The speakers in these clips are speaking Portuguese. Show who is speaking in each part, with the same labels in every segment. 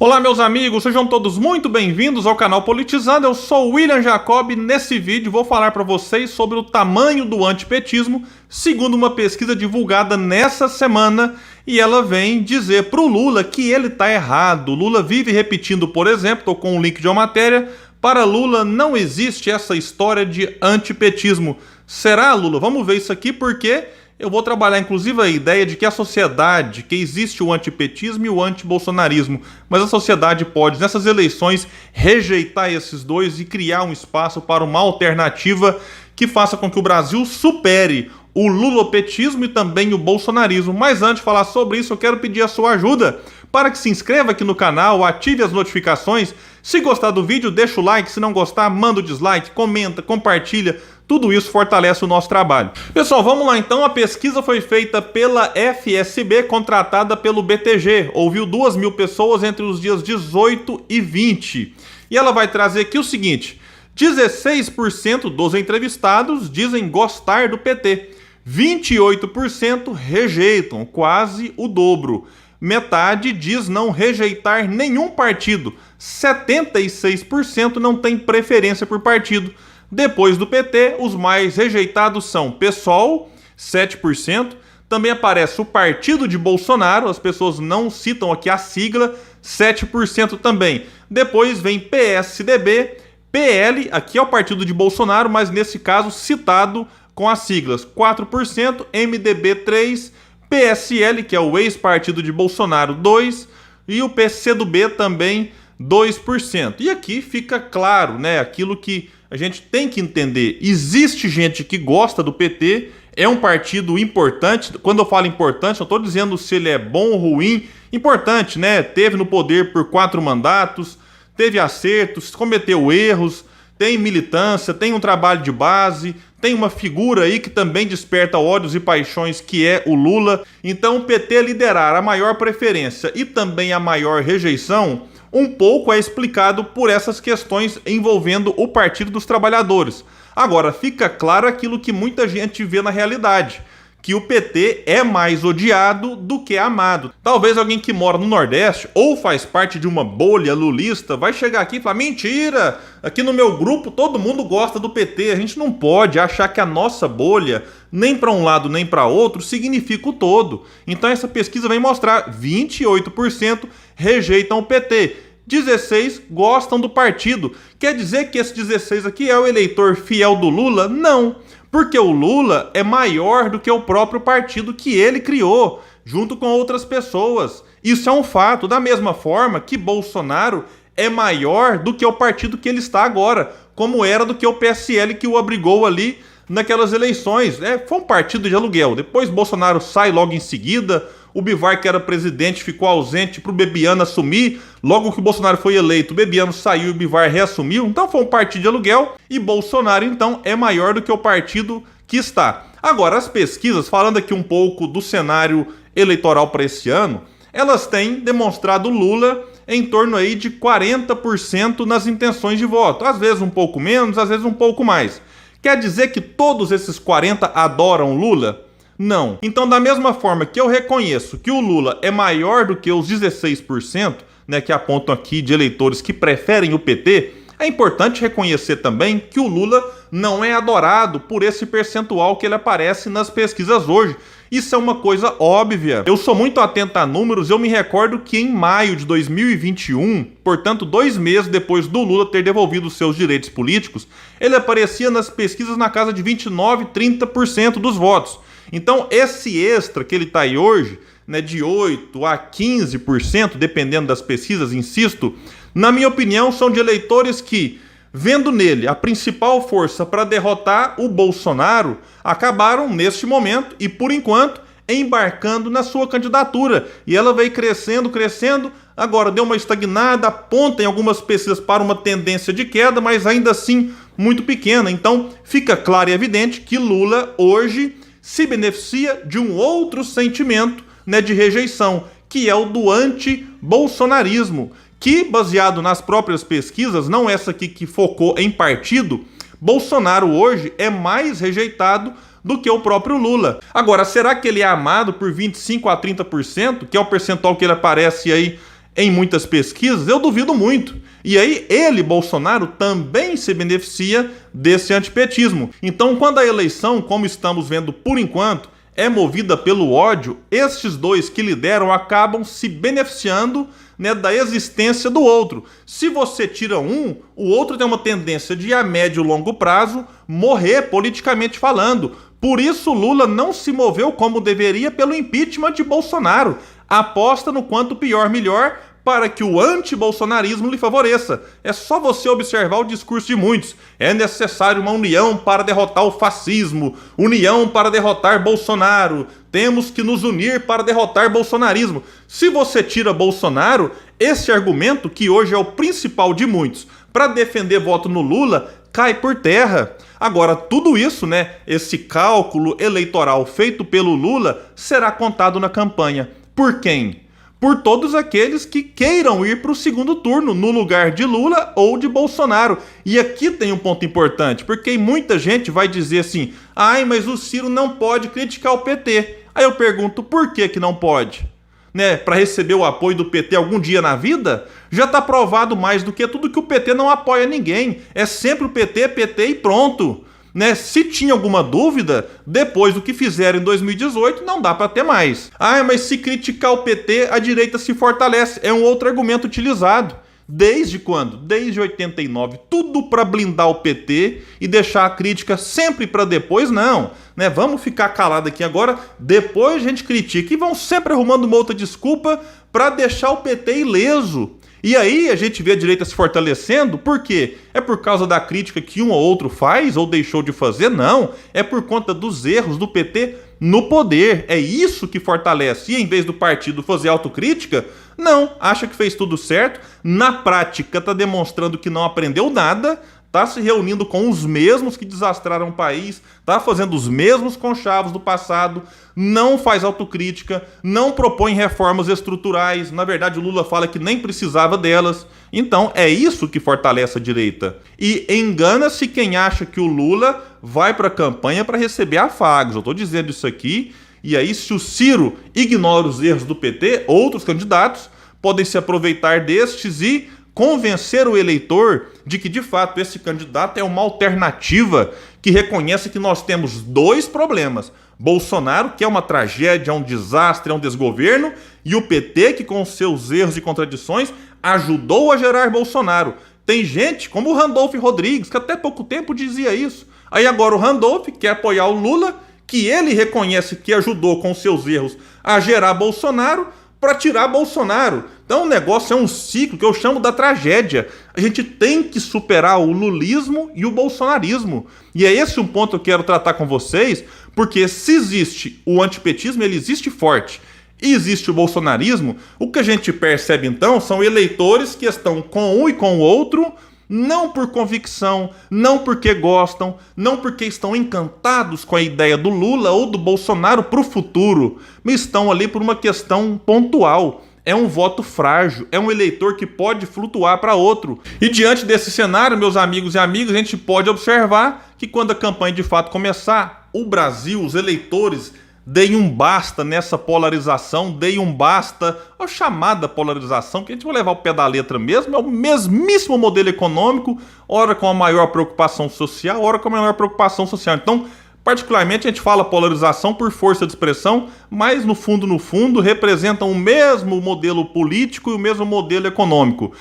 Speaker 1: Olá, meus amigos, sejam todos muito bem-vindos ao canal Politizando. Eu sou o William Jacob. Nesse vídeo vou falar para vocês sobre o tamanho do antipetismo, segundo uma pesquisa divulgada nessa semana, e ela vem dizer para o Lula que ele está errado. O Lula vive repetindo, por exemplo, estou com um link de uma matéria, para Lula não existe essa história de antipetismo. Será, Lula? Vamos ver isso aqui porque eu vou trabalhar, inclusive, a ideia de que a sociedade, que existe o antipetismo e o antibolsonarismo, mas a sociedade pode, nessas eleições, rejeitar esses dois e criar um espaço para uma alternativa que faça com que o Brasil supere o lulopetismo e também o bolsonarismo. Mas antes de falar sobre isso, eu quero pedir a sua ajuda para que se inscreva aqui no canal, ative as notificações. Se gostar do vídeo, deixa o like. Se não gostar, manda o dislike, comenta, compartilha. Tudo isso fortalece o nosso trabalho. Pessoal, vamos lá então. A pesquisa foi feita pela FSB, contratada pelo BTG. Ouviu 2.000 pessoas entre os dias 18 e 20. E ela vai trazer aqui o seguinte: 16% dos entrevistados dizem gostar do PT. 28% rejeitam, quase o dobro. Metade diz não rejeitar nenhum partido. 76% não tem preferência por partido. Depois do PT, os mais rejeitados são PSOL, 7%. Também aparece o partido de Bolsonaro, as pessoas não citam aqui a sigla, 7% também. Depois vem PSDB, PL, aqui é o partido de Bolsonaro, mas nesse caso citado com as siglas, 4%, MDB 3%, PSL, que é o ex-partido de Bolsonaro, 2%, e o PCdoB também 2%. E aqui fica claro, né, aquilo que a gente tem que entender. Existe gente que gosta do PT, é um partido importante. Quando eu falo importante, não estou dizendo se ele é bom ou ruim. Importante, né? Teve no poder por 4 mandatos, teve acertos, cometeu erros, tem militância, tem um trabalho de base, tem uma figura aí que também desperta ódios e paixões, que é o Lula. Então o PT liderar a maior preferência e também a maior rejeição, um pouco é explicado por essas questões envolvendo o Partido dos Trabalhadores. Agora, fica claro aquilo que muita gente vê na realidade, que o PT é mais odiado do que amado. Talvez alguém que mora no Nordeste ou faz parte de uma bolha lulista vai chegar aqui e falar: mentira, aqui no meu grupo todo mundo gosta do PT. A gente não pode achar que a nossa bolha, nem para um lado nem para outro, significa o todo. Então essa pesquisa vem mostrar: 28% rejeitam o PT, 16% gostam do partido. Quer dizer que esse 16% aqui é o eleitor fiel do Lula? Não. Porque o Lula é maior do que o próprio partido que ele criou, junto com outras pessoas. Isso é um fato, da mesma forma que Bolsonaro é maior do que o partido que ele está agora, como era do que o PSL que o abrigou ali naquelas eleições. Foi um partido de aluguel. Depois Bolsonaro sai logo em seguida, o Bivar, que era presidente, ficou ausente para o Bebiano assumir. Logo que o Bolsonaro foi eleito, o Bebiano saiu e o Bivar reassumiu. Então foi um partido de aluguel e Bolsonaro, então, é maior do que o partido que está. Agora, as pesquisas, falando aqui um pouco do cenário eleitoral para esse ano, elas têm demonstrado Lula em torno aí de 40% nas intenções de voto. Às vezes um pouco menos, às vezes um pouco mais. Quer dizer que todos esses 40% adoram Lula? Não. Então, da mesma forma que eu reconheço que o Lula é maior do que os 16%, né, que apontam aqui de eleitores que preferem o PT, é importante reconhecer também que o Lula não é adorado por esse percentual que ele aparece nas pesquisas hoje. Isso é uma coisa óbvia. Eu sou muito atento a números. Eu me recordo que em maio de 2021, portanto 2 meses depois do Lula ter devolvido seus direitos políticos, ele aparecia nas pesquisas na casa de 29%, 30% dos votos. Então esse extra que ele está aí hoje, né, de 8% a 15%, dependendo das pesquisas, insisto, na minha opinião são de eleitores que, vendo nele a principal força para derrotar o Bolsonaro, acabaram neste momento e por enquanto embarcando na sua candidatura. E ela veio crescendo, crescendo, agora deu uma estagnada, aponta em algumas pesquisas para uma tendência de queda, mas ainda assim muito pequena. Então fica claro e evidente que Lula hoje se beneficia de um outro sentimento, né, de rejeição, que é o do anti-bolsonarismo, que, baseado nas próprias pesquisas, não essa aqui que focou em partido, Bolsonaro hoje é mais rejeitado do que o próprio Lula. Agora, será que ele é amado por 25% a 30%, que é o percentual que ele aparece aí em muitas pesquisas, eu duvido muito. E aí ele, Bolsonaro, também se beneficia desse antipetismo. Então, quando a eleição, como estamos vendo por enquanto, é movida pelo ódio, estes dois que lideram acabam se beneficiando, né, da existência do outro. Se você tira um, o outro tem uma tendência de, a médio e longo prazo, morrer politicamente falando. Por isso, Lula não se moveu como deveria pelo impeachment de Bolsonaro. Aposta no quanto pior, melhor, para que o anti-bolsonarismo lhe favoreça. É só você observar o discurso de muitos. É necessário uma união para derrotar o fascismo, união para derrotar Bolsonaro, temos que nos unir para derrotar bolsonarismo. Se você tira Bolsonaro, esse argumento, que hoje é o principal de muitos, para defender voto no Lula, cai por terra. Agora, tudo isso, né, esse cálculo eleitoral feito pelo Lula, será contado na campanha. Por quem? Por todos aqueles que queiram ir para o segundo turno, no lugar de Lula ou de Bolsonaro. E aqui tem um ponto importante, porque muita gente vai dizer assim, ai, mas o Ciro não pode criticar o PT. Aí eu pergunto, por que que não pode? Né, para receber o apoio do PT algum dia na vida? Já está provado mais do que tudo que o PT não apoia ninguém. É sempre o PT, PT e pronto. Né? Se tinha alguma dúvida, depois do que fizeram em 2018, não dá para ter mais. Ah, mas se criticar o PT, a direita se fortalece. É um outro argumento utilizado. Desde quando? Desde 89. Tudo para blindar o PT e deixar a crítica sempre para depois, não. Né? Vamos ficar calado aqui agora, depois a gente critica. E vão sempre arrumando uma outra desculpa para deixar o PT ileso. E aí a gente vê a direita se fortalecendo, por quê? É por causa da crítica que um ou outro faz ou deixou de fazer? Não, é por conta dos erros do PT no poder. É isso que fortalece. E em vez do partido fazer autocrítica, não, acha que fez tudo certo, na prática está demonstrando que não aprendeu nada, está se reunindo com os mesmos que desastraram o país, está fazendo os mesmos conchavos do passado, não faz autocrítica, não propõe reformas estruturais. Na verdade, o Lula fala que nem precisava delas. Então, é isso que fortalece a direita. E engana-se quem acha que o Lula vai para a campanha para receber afagos. Eu estou dizendo isso aqui, e aí se o Ciro ignora os erros do PT, outros candidatos podem se aproveitar destes e convencer o eleitor de que, de fato, esse candidato é uma alternativa que reconhece que nós temos dois problemas. Bolsonaro, que é uma tragédia, é um desastre, é um desgoverno, e o PT, que com seus erros e contradições ajudou a gerar Bolsonaro. Tem gente, como o Randolph Rodrigues, que até pouco tempo dizia isso. Aí agora o Randolph quer apoiar o Lula, que ele reconhece que ajudou com seus erros a gerar Bolsonaro, para tirar Bolsonaro. Então o negócio é um ciclo que eu chamo da tragédia. A gente tem que superar o lulismo e o bolsonarismo. E é esse um ponto que eu quero tratar com vocês, porque se existe o antipetismo, ele existe forte, e existe o bolsonarismo, o que a gente percebe então são eleitores que estão com um e com o outro, não por convicção, não porque gostam, não porque estão encantados com a ideia do Lula ou do Bolsonaro para o futuro, mas estão ali por uma questão pontual. É um voto frágil, é um eleitor que pode flutuar para outro. E diante desse cenário, meus amigos e amigas, a gente pode observar que quando a campanha de fato começar, o Brasil, os eleitores, deem um basta nessa polarização, deem um basta, a chamada polarização, que a gente vai levar ao pé da letra mesmo, é o mesmíssimo modelo econômico, ora com a maior preocupação social, ora com a menor preocupação social. Então, particularmente, a gente fala polarização por força de expressão, mas no fundo, representam o mesmo modelo político e o mesmo modelo econômico.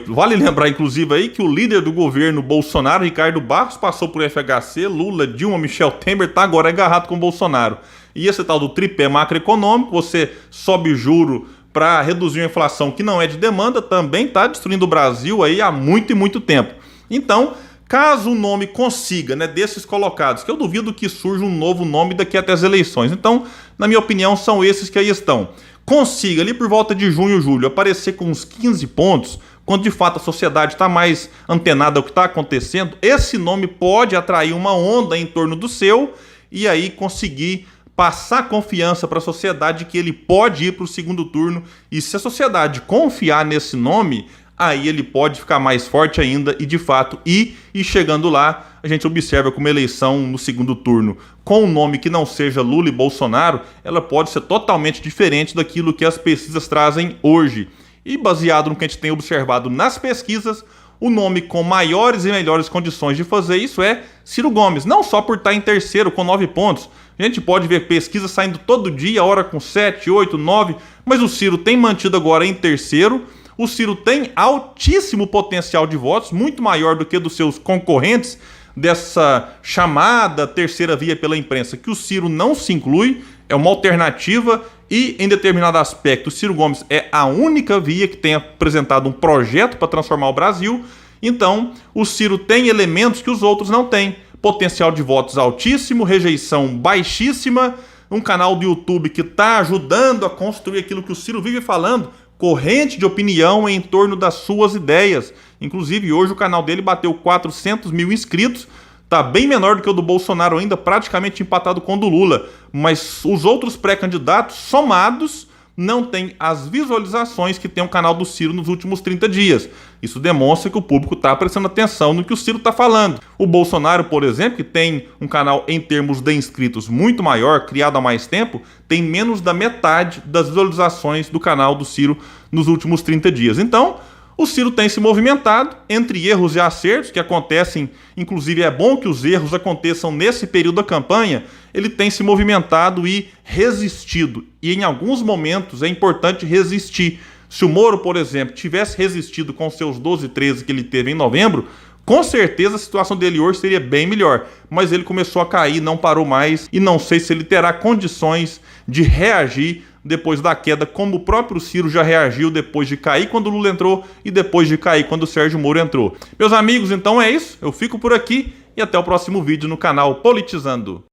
Speaker 1: Vale lembrar, inclusive, aí que o líder do governo Bolsonaro, Ricardo Barros, passou por FHC, Lula, Dilma, Michel Temer, está agora agarrado com Bolsonaro. E esse tal do tripé macroeconômico, você sobe juro para reduzir a inflação que não é de demanda, também está destruindo o Brasil aí há muito e muito tempo. Então, caso o nome consiga, né, desses colocados, que eu duvido que surja um novo nome daqui até as eleições, então, na minha opinião, são esses que aí estão. Consiga ali por volta de junho, julho, aparecer com uns 15 pontos, quando de fato a sociedade está mais antenada ao que está acontecendo, esse nome pode atrair uma onda em torno do seu e aí conseguir passar confiança para a sociedade que ele pode ir para o segundo turno. E se a sociedade confiar nesse nome, aí ele pode ficar mais forte ainda e de fato ir. E chegando lá, a gente observa como a eleição no segundo turno, com um nome que não seja Lula e Bolsonaro, ela pode ser totalmente diferente daquilo que as pesquisas trazem hoje. E baseado no que a gente tem observado nas pesquisas, o nome com maiores e melhores condições de fazer isso é Ciro Gomes. Não só por estar em terceiro com 9 pontos. A gente pode ver pesquisas saindo todo dia, hora com 7, 8, 9, mas o Ciro tem mantido agora em terceiro. O Ciro tem altíssimo potencial de votos, muito maior do que dos seus concorrentes dessa chamada terceira via pela imprensa, que o Ciro não se inclui, é uma alternativa e, em determinado aspecto, o Ciro Gomes é a única via que tem apresentado um projeto para transformar o Brasil. Então, o Ciro tem elementos que os outros não têm. Potencial de votos altíssimo, rejeição baixíssima, um canal do YouTube que está ajudando a construir aquilo que o Ciro vive falando, corrente de opinião em torno das suas ideias. Inclusive, hoje o canal dele bateu 400 mil inscritos, está bem menor do que o do Bolsonaro ainda, praticamente empatado com o do Lula. Mas os outros pré-candidatos somados não têm as visualizações que tem o canal do Ciro nos últimos 30 dias. Isso demonstra que o público está prestando atenção no que o Ciro está falando. O Bolsonaro, por exemplo, que tem um canal em termos de inscritos muito maior, criado há mais tempo, tem menos da metade das visualizações do canal do Ciro nos últimos 30 dias. Então, o Ciro tem se movimentado entre erros e acertos que acontecem, inclusive é bom que os erros aconteçam nesse período da campanha. Ele tem se movimentado e resistido. E em alguns momentos é importante resistir. Se o Moro, por exemplo, tivesse resistido com seus 12, 13 que ele teve em novembro, com certeza a situação dele hoje seria bem melhor. Mas ele começou a cair, não parou mais e não sei se ele terá condições de reagir depois da queda, como o próprio Ciro já reagiu depois de cair quando o Lula entrou e depois de cair quando o Sérgio Moro entrou. Meus amigos, então é isso. Eu fico por aqui e até o próximo vídeo no canal Politizando.